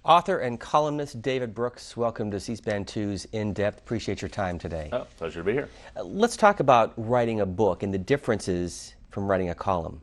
Author and columnist David Brooks, welcome to C-SPAN 2's In Depth. Appreciate your time today. Oh, pleasure to be here. Let's talk about writing a book and the differences from writing a column.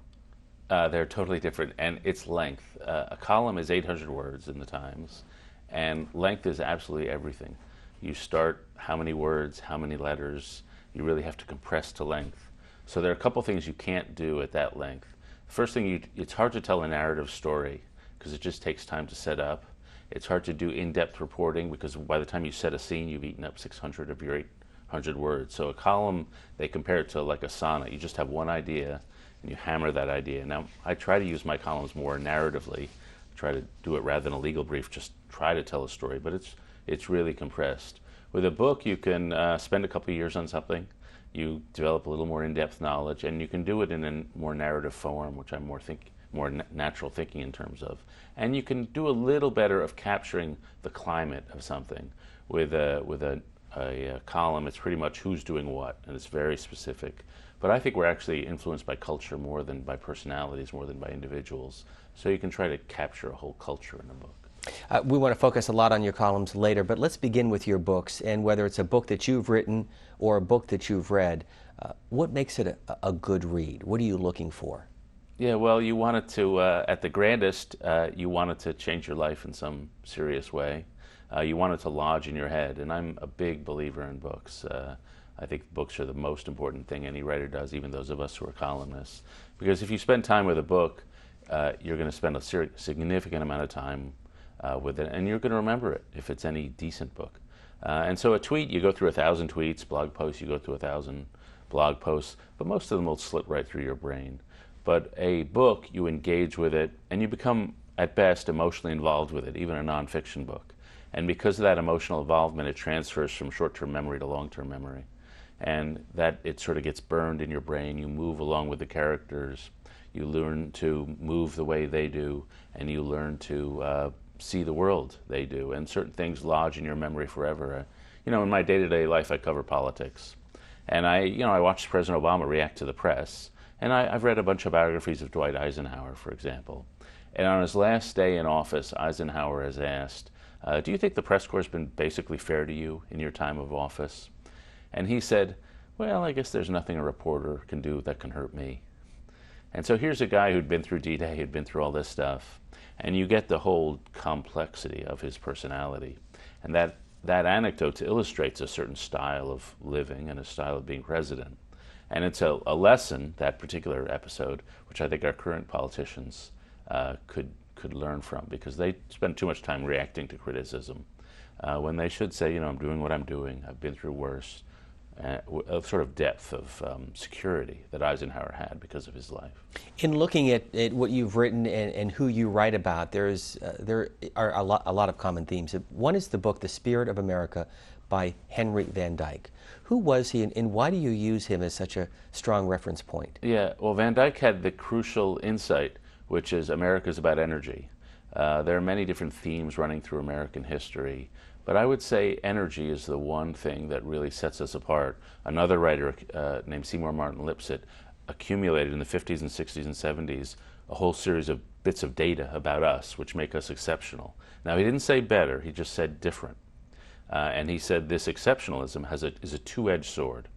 They're totally different, and its length. A column is 800 words in the Times, and length is absolutely everything. You start how many words, how many letters. You really have to compress to length. So there are a couple things you can't do at that length. First thing, it's hard to tell a narrative story because it just takes time to set up. It's hard to do in-depth reporting because by the time you set a scene, you've eaten up 600 of your 800 words. So a column, they compare it to like a sonnet. You just have one idea and you hammer that idea. Now, I try to use my columns more narratively, try to do it rather than a legal brief, just try to tell a story, but it's really compressed. With a book, you can spend a couple of years on something, you develop a little more in-depth knowledge, and you can do it in a more narrative form, which I'm more natural thinking in terms of. And you can do a little better of capturing the climate of something. With a column, it's pretty much who's doing what, and it's very specific. But I think we're actually influenced by culture more than by personalities, more than by individuals. So you can try to capture a whole culture in a book. We want to focus a lot on your columns later, but let's begin with your books. And whether it's a book that you've written or a book that you've read, what makes it a good read? What are you looking for? Yeah, well, you want it to, at the grandest, you want it to change your life in some serious way. You want it to lodge in your head, and I'm a big believer in books. I think books are the most important thing any writer does, even those of us who are columnists. Because if you spend time with a book, you're going to spend a significant amount of time with it, and you're going to remember it if it's any decent book. And so a tweet, you go through 1,000 tweets, blog posts, you go through 1,000 blog posts, but most of them will slip right through your brain. But a book, you engage with it, and you become, at best, emotionally involved with it, even a nonfiction book. And because of that emotional involvement, it transfers from short-term memory to long-term memory. And that it sort of gets burned in your brain. You move along with the characters. You learn to move the way they do, and you learn to see the world they do. And certain things lodge in your memory forever. In my day-to-day life, I cover politics. And I watched President Obama react to the press. And I've read a bunch of biographies of Dwight Eisenhower, for example. And on his last day in office, Eisenhower has asked, do you think the press corps has been basically fair to you in your time of office? And he said, well, I guess there's nothing a reporter can do that can hurt me. And so here's a guy who'd been through D-Day, who'd been through all this stuff, and you get the whole complexity of his personality. And that anecdote illustrates a certain style of living and a style of being president. And it's a lesson, that particular episode, which I think our current politicians could learn from, because they spend too much time reacting to criticism when they should say, I'm doing what I'm doing, I've been through worse. A sort of depth of security that Eisenhower had because of his life. In looking at what you've written and who you write about, there are a lot of common themes. One is the book, The Spirit of America by Henry Van Dyke. Who was he, and why do you use him as such a strong reference point? Yeah, well, Van Dyke had the crucial insight, which is America's about energy. There are many different themes running through American history, but I would say energy is the one thing that really sets us apart. Another writer named Seymour Martin Lipset accumulated in the 50s and 60s and 70s a whole series of bits of data about us, which make us exceptional. Now, he didn't say better, he just said different. And he said this exceptionalism is a two-edged sword.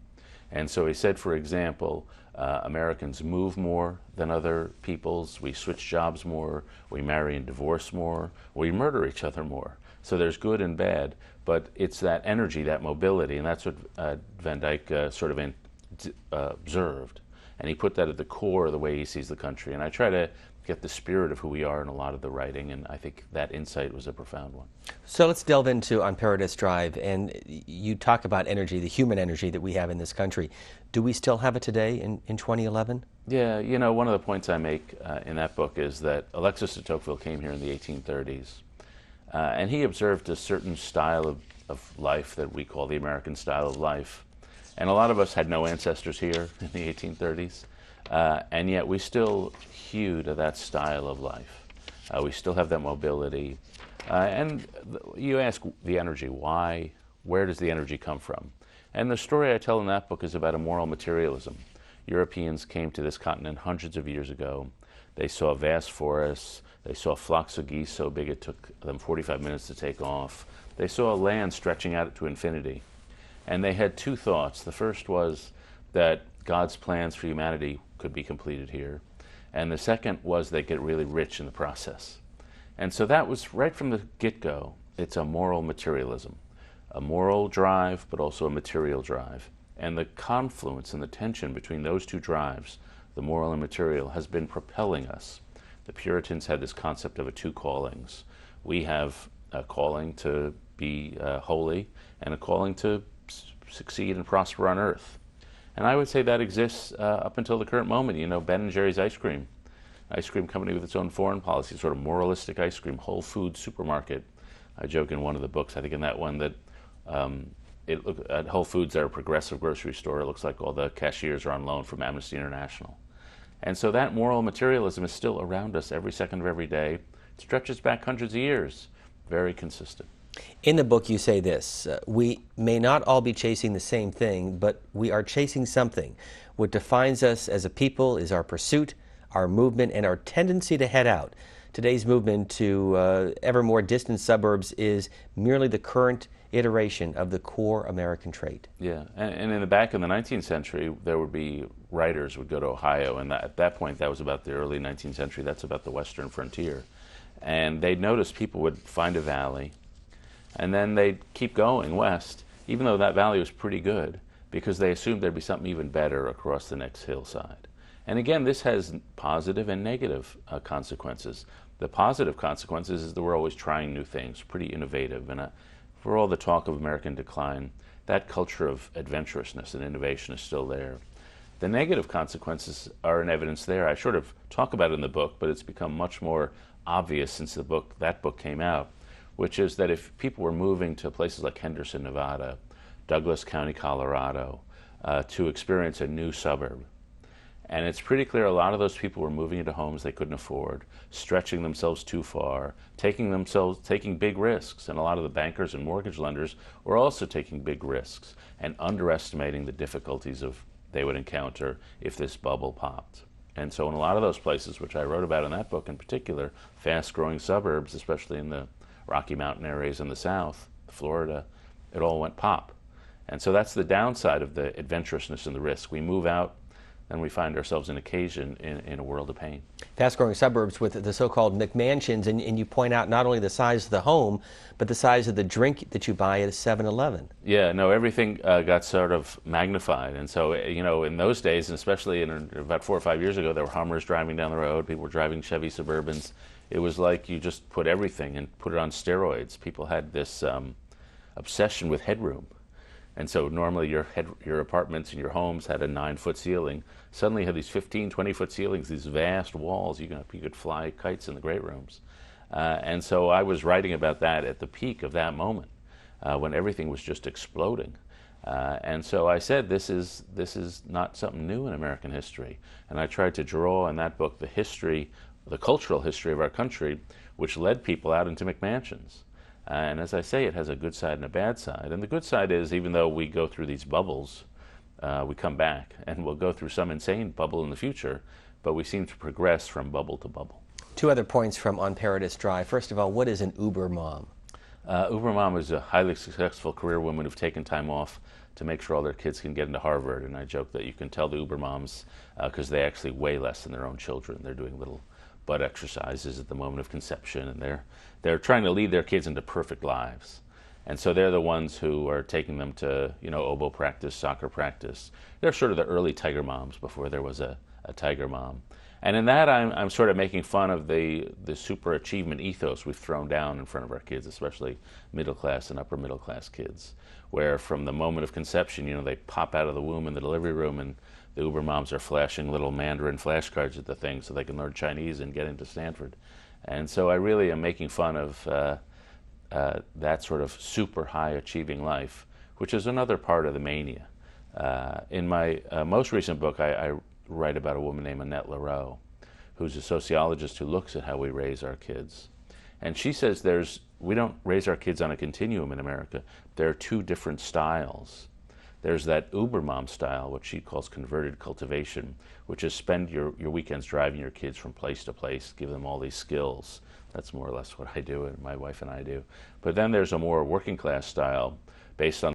And so he said, for example, Americans move more than other peoples, we switch jobs more, we marry and divorce more, we murder each other more. So there's good and bad, but it's that energy, that mobility, and that's what Van Dyke sort of observed. And he put that at the core of the way he sees the country. And I try to get the spirit of who we are in a lot of the writing, and I think that insight was a profound one. So let's delve into On Paradise Drive, and you talk about energy, the human energy that we have in this country. Do we still have it today in 2011? Yeah, one of the points I make in that book is that Alexis de Tocqueville came here in the 1830s, and he observed a certain style of life that we call the American style of life. And a lot of us had no ancestors here in the 1830s, and yet we still hew to that style of life. We still have that mobility. And you ask the energy, why? Where does the energy come from? And the story I tell in that book is about a moral materialism. Europeans came to this continent hundreds of years ago. They saw vast forests, They saw flocks of geese so big it took them 45 minutes to take off. They saw land stretching out to infinity. And they had two thoughts. The first was that God's plans for humanity could be completed here. And the second was they get really rich in the process. And so that was right from the get-go. It's a moral materialism, a moral drive, but also a material drive. And the confluence and the tension between those two drives, the moral and material, has been propelling us. The Puritans had this concept of two callings. We have a calling to be holy and a calling to succeed and prosper on earth. And I would say that exists up until the current moment. You know, Ben & Jerry's ice cream company with its own foreign policy, sort of moralistic ice cream, Whole Foods supermarket. I joke in one of the books, I think in that one, that at Whole Foods, they're a progressive grocery store. It looks like all the cashiers are on loan from Amnesty International. And so that moral materialism is still around us every second of every day. It stretches back hundreds of years, very consistent. In the book, you say this, we may not all be chasing the same thing, but we are chasing something. What defines us as a people is our pursuit, our movement, and our tendency to head out. Today's movement to ever more distant suburbs is merely the current iteration of the core American trait. Yeah, and in the back in the 19th century, there would be writers would go to Ohio, and at that point, that was about the early 19th century. That's about the western frontier. And they'd notice people would find a valley, and then they'd keep going west, even though that valley was pretty good, because they assumed there'd be something even better across the next hillside. And again, this has positive and negative consequences. The positive consequences is that we're always trying new things, pretty innovative. And for all the talk of American decline, that culture of adventurousness and innovation is still there. The negative consequences are in evidence there. I sort of talk about it in the book, but it's become much more obvious since that book came out, which is that if people were moving to places like Henderson, Nevada, Douglas County, Colorado, to experience a new suburb, and it's pretty clear a lot of those people were moving into homes they couldn't afford, stretching themselves too far, taking big risks. And a lot of the bankers and mortgage lenders were also taking big risks and underestimating the difficulties they would encounter if this bubble popped. And so in a lot of those places, which I wrote about in that book in particular, fast-growing suburbs, especially in the Rocky Mountain areas in the South, Florida, it all went pop. And so that's the downside of the adventurousness and the risk. We move out, and we find ourselves in a world of pain. Fast-growing suburbs with the so-called McMansions, and you point out not only the size of the home, but the size of the drink that you buy at a 7-Eleven. Yeah, no, everything got sort of magnified. And so, you know, in those days, and especially about 4 or 5 years ago, there were Hummers driving down the road, people were driving Chevy Suburbans. It was like you just put everything and put it on steroids. People had this obsession with headroom. And so normally your apartments and your homes had a 9-foot ceiling. Suddenly you have these 15, 20-foot ceilings, these vast walls. You could fly kites in the great rooms. And so I was writing about that at the peak of that moment, when everything was just exploding. And so I said, this is not something new in American history. And I tried to draw in that book the cultural history of our country, which led people out into McMansions. And as I say, it has a good side and a bad side. And the good side is, even though we go through these bubbles, we come back, and we'll go through some insane bubble in the future, but we seem to progress from bubble to bubble. Two other points from On Paradise Drive. First of all, what is an Uber mom? Uber mom is a highly successful career woman who've taken time off to make sure all their kids can get into Harvard. And I joke that you can tell the Uber moms, because they actually weigh less than their own children. They're doing little butt exercises at the moment of conception, and they're trying to lead their kids into perfect lives. And so they're the ones who are taking them to, oboe practice, soccer practice. They're sort of the early tiger moms before there was a tiger mom. And in that, I'm sort of making fun of the super achievement ethos we've thrown down in front of our kids, especially middle class and upper middle class kids, where from the moment of conception, they pop out of the womb in the delivery room, and the Uber moms are flashing little Mandarin flashcards at the thing so they can learn Chinese and get into Stanford. And so I really am making fun of that sort of super high achieving life, which is another part of the mania. In my most recent book, I write about a woman named Annette Lareau, who's a sociologist who looks at how we raise our kids. And she says we don't raise our kids on a continuum in America. There are two different styles. There's that Uber mom style, what she calls converted cultivation, which is spend your weekends driving your kids from place to place, give them all these skills. That's more or less what I do and my wife and I do. But then there's a more working class style based on